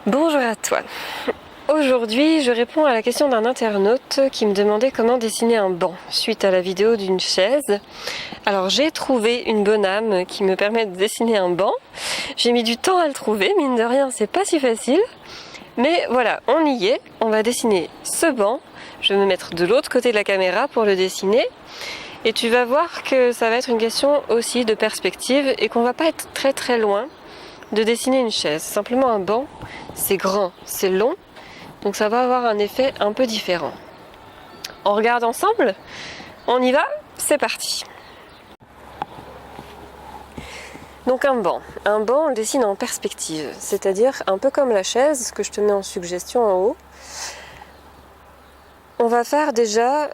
Bonjour à toi. Aujourd'hui, je réponds à la question d'un internaute qui me demandait comment dessiner un banc suite à la vidéo d'une chaise. Alors j'ai trouvé une bonne âme qui me permet de dessiner un banc. J'ai mis du temps à le trouver, mine de rien, c'est pas si facile. Mais voilà, on y est, on va dessiner ce banc. Je vais me mettre de l'autre côté de la caméra pour le dessiner. Et tu vas voir que ça va être une question aussi de perspective et qu'on va pas être très loin de dessiner une chaise. Simplement un banc, c'est grand, c'est long, donc ça va avoir un effet un peu différent. On regarde ensemble? On y va? C'est parti! Donc un banc, on le dessine en perspective, c'est-à-dire un peu comme la chaise que je te mets en suggestion en haut. On va faire déjà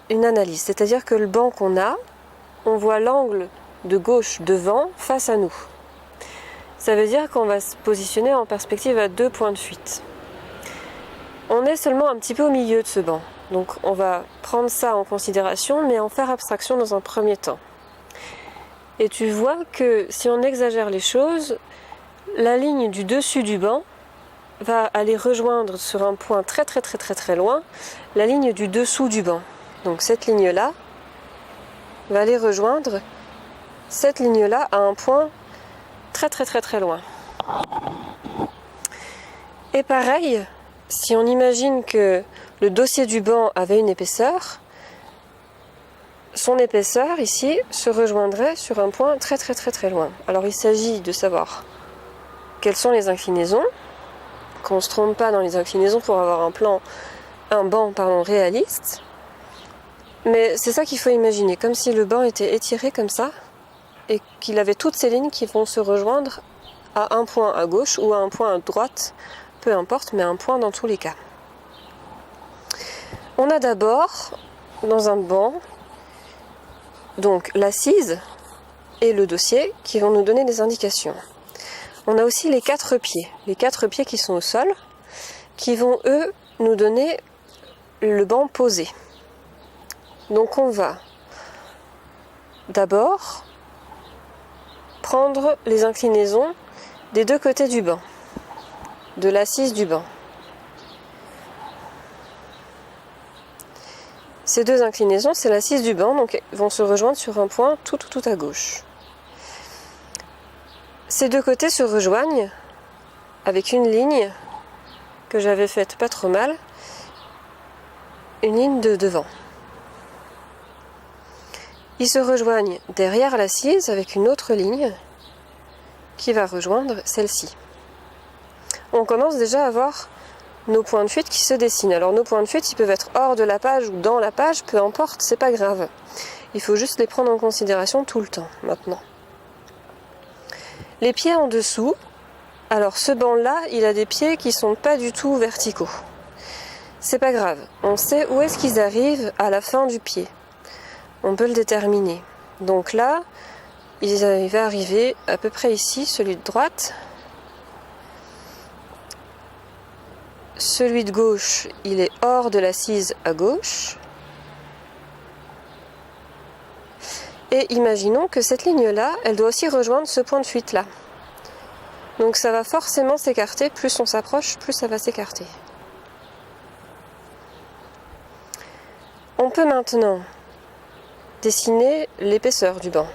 une analyse, c'est-à-dire que le banc qu'on a, on voit l'angle de gauche devant face à nous. Ça veut dire qu'on va se positionner en perspective à 2 points de fuite. On est seulement un petit peu au milieu de ce banc, donc on va prendre ça en considération, mais en faire abstraction dans un premier temps. Et tu vois que si on exagère les choses, la ligne du dessus du banc va aller rejoindre sur un point très loin la ligne du dessous du banc. Donc cette ligne-là va aller rejoindre cette ligne-là à un point très loin. Et pareil, si on imagine que le dossier du banc avait une épaisseur, son épaisseur ici se rejoindrait sur un point très loin. Alors il s'agit de savoir quelles sont les inclinaisons, qu'on ne se trompe pas dans les inclinaisons pour avoir un banc réaliste. Mais c'est ça qu'il faut imaginer, comme si le banc était étiré comme ça, et qu'il avait toutes ces lignes qui vont se rejoindre à un point à gauche ou à un point à droite, peu importe, mais un point dans tous les cas. On a d'abord, dans un banc, donc l'assise et le dossier qui vont nous donner des indications. On a aussi les 4 pieds qui sont au sol, qui vont eux nous donner le banc posé. Donc on va d'abord prendre les inclinaisons des 2 côtés du banc, de l'assise du banc. Ces 2 inclinaisons, c'est l'assise du banc, donc vont se rejoindre sur un point tout à gauche. Ces 2 côtés se rejoignent avec une ligne que j'avais faite pas trop mal, une ligne de devant. Ils se rejoignent derrière l'assise avec une autre ligne qui va rejoindre celle-ci. On commence déjà à voir nos points de fuite qui se dessinent. Alors nos points de fuite, ils peuvent être hors de la page ou dans la page, peu importe, c'est pas grave. Il faut juste les prendre en considération tout le temps, maintenant. Les pieds en dessous, alors ce banc-là, il a des pieds qui sont pas du tout verticaux. C'est pas grave, on sait où est-ce qu'ils arrivent à la fin du pied. On peut le déterminer. Donc là, il va arriver à peu près ici, celui de droite. Celui de gauche, il est hors de l'assise à gauche. Et imaginons que cette ligne-là, elle doit aussi rejoindre ce point de fuite-là. Donc ça va forcément s'écarter, plus on s'approche, plus ça va s'écarter. On peut maintenant dessiner l'épaisseur du banc.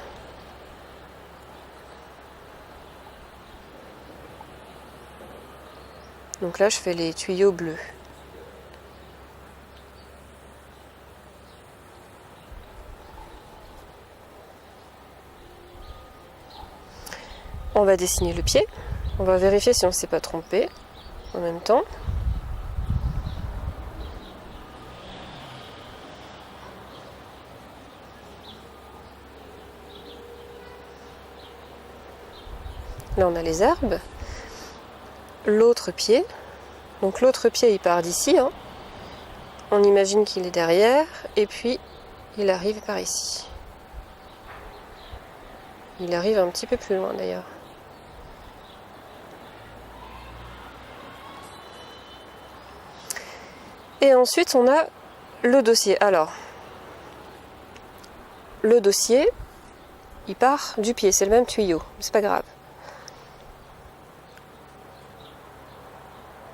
Donc là, je fais les tuyaux bleus. On va dessiner le pied. On va vérifier si on ne s'est pas trompé en même temps. Là, on a les herbes. L'autre pied. Donc l'autre pied, il part d'ici. On imagine qu'il est derrière. Et puis, il arrive par ici. Il arrive un petit peu plus loin d'ailleurs. Et ensuite, on a le dossier. Alors, le dossier, il part du pied. C'est le même tuyau. C'est pas grave.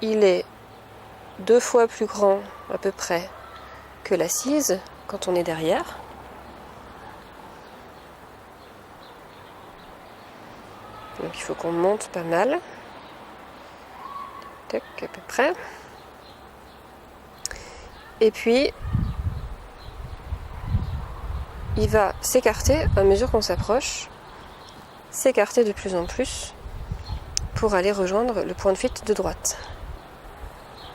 il est 2 fois plus grand à peu près que l'assise quand on est derrière. Donc il faut qu'on monte pas mal. Tac, à peu près. Et puis il va s'écarter à mesure qu'on s'approche, s'écarter de plus en plus pour aller rejoindre le point de fuite de droite.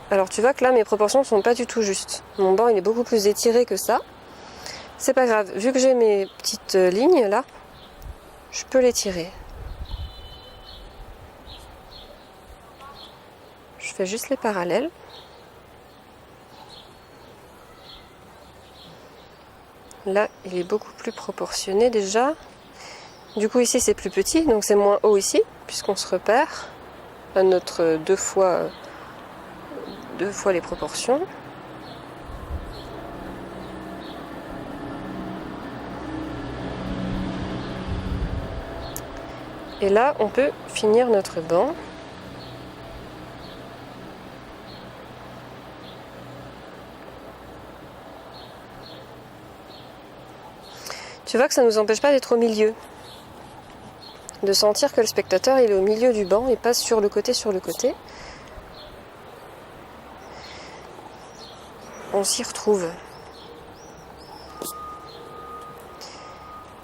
Alors tu vois que là mes proportions ne sont pas du tout justes. Mon banc il est beaucoup plus étiré que ça. C'est pas grave, vu que j'ai mes petites lignes là, je peux les tirer. Je fais juste les parallèles. Là, il est beaucoup plus proportionné déjà. Du coup, ici, c'est plus petit, donc c'est moins haut ici, puisqu'on se repère à notre deux fois les proportions. Et là, on peut finir notre banc. Tu vois que ça ne nous empêche pas d'être au milieu. De sentir que le spectateur il est au milieu du banc et pas sur le côté. On s'y retrouve.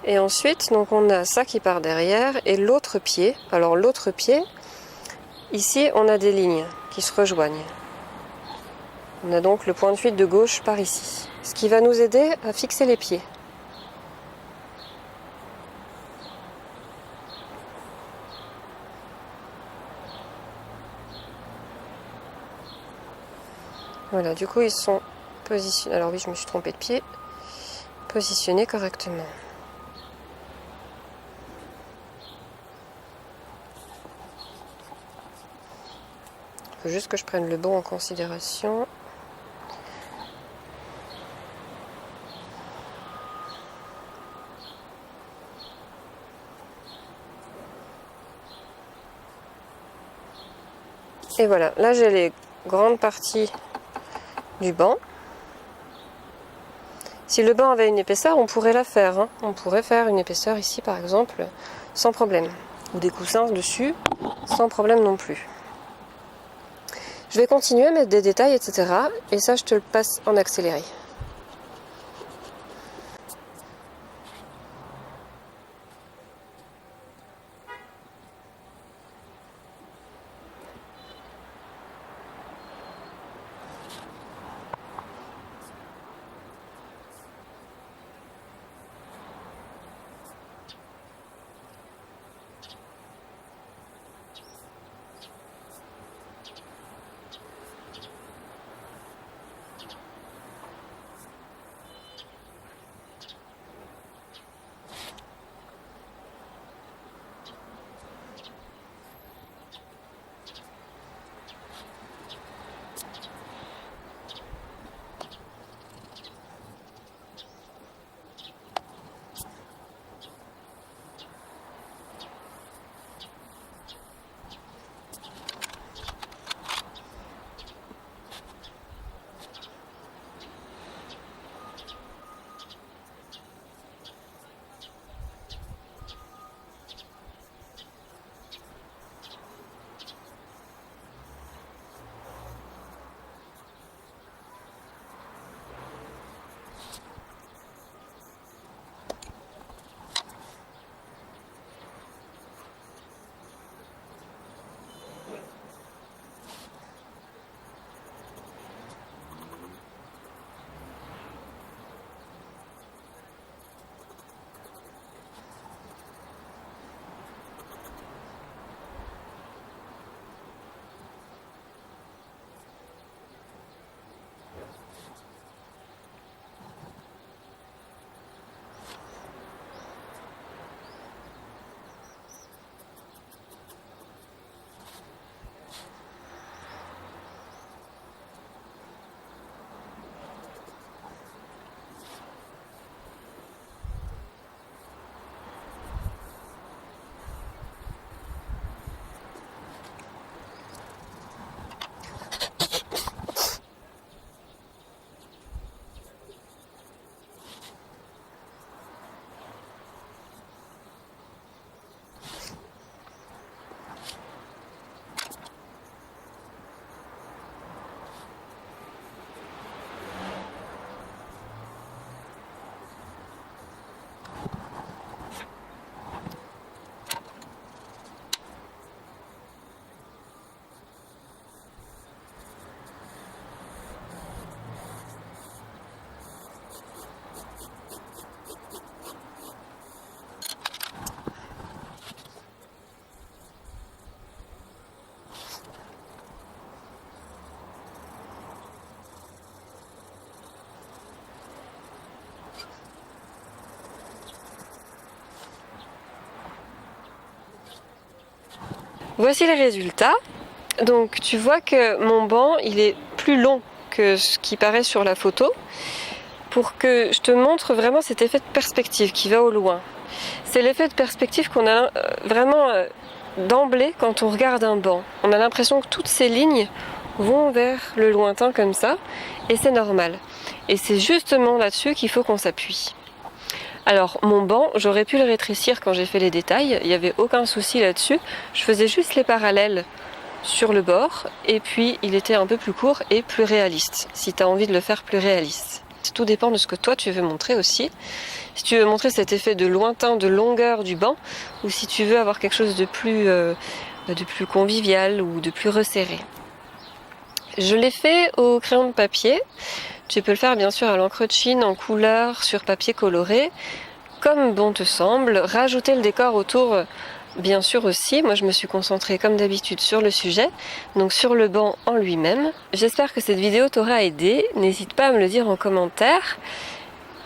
Et ensuite, donc on a ça qui part derrière et l'autre pied. Alors l'autre pied, ici on a des lignes qui se rejoignent. On a donc le point de fuite de gauche par ici. Ce qui va nous aider à fixer les pieds. Voilà, du coup ils sont positionnés. Alors oui, je me suis trompée de pied. Positionnés correctement. Il faut juste que je prenne le bon en considération. Et voilà, là j'ai les grandes parties du banc. Si le banc avait une épaisseur, on pourrait la faire. Hein. On pourrait faire une épaisseur ici par exemple, sans problème. Ou des coussins dessus, sans problème non plus. Je vais continuer à mettre des détails, etc. Et ça, je te le passe en accéléré. Voici les résultats. Donc tu vois que mon banc il est plus long que ce qui paraît sur la photo, pour que je te montre vraiment cet effet de perspective qui va au loin. C'est l'effet de perspective qu'on a vraiment d'emblée quand on regarde un banc. On a l'impression que toutes ces lignes vont vers le lointain comme ça, et c'est normal. Et c'est justement là-dessus qu'il faut qu'on s'appuie. Alors mon banc, j'aurais pu le rétrécir quand j'ai fait les détails, il n'y avait aucun souci là-dessus. Je faisais juste les parallèles sur le bord, et puis il était un peu plus court et plus réaliste, si tu as envie de le faire plus réaliste. Tout dépend de ce que toi tu veux montrer aussi. Si tu veux montrer cet effet de lointain, de longueur du banc, ou si tu veux avoir quelque chose de plus convivial ou de plus resserré. Je l'ai fait au crayon de papier. Tu peux le faire bien sûr à l'encre de Chine, en couleur, sur papier coloré, comme bon te semble. Rajouter le décor autour, bien sûr aussi. Moi je me suis concentrée comme d'habitude sur le sujet, donc sur le banc en lui-même. J'espère que cette vidéo t'aura aidé. N'hésite pas à me le dire en commentaire.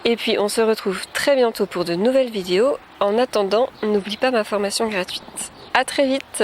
Et puis on se retrouve très bientôt pour de nouvelles vidéos. En attendant, n'oublie pas ma formation gratuite. À très vite!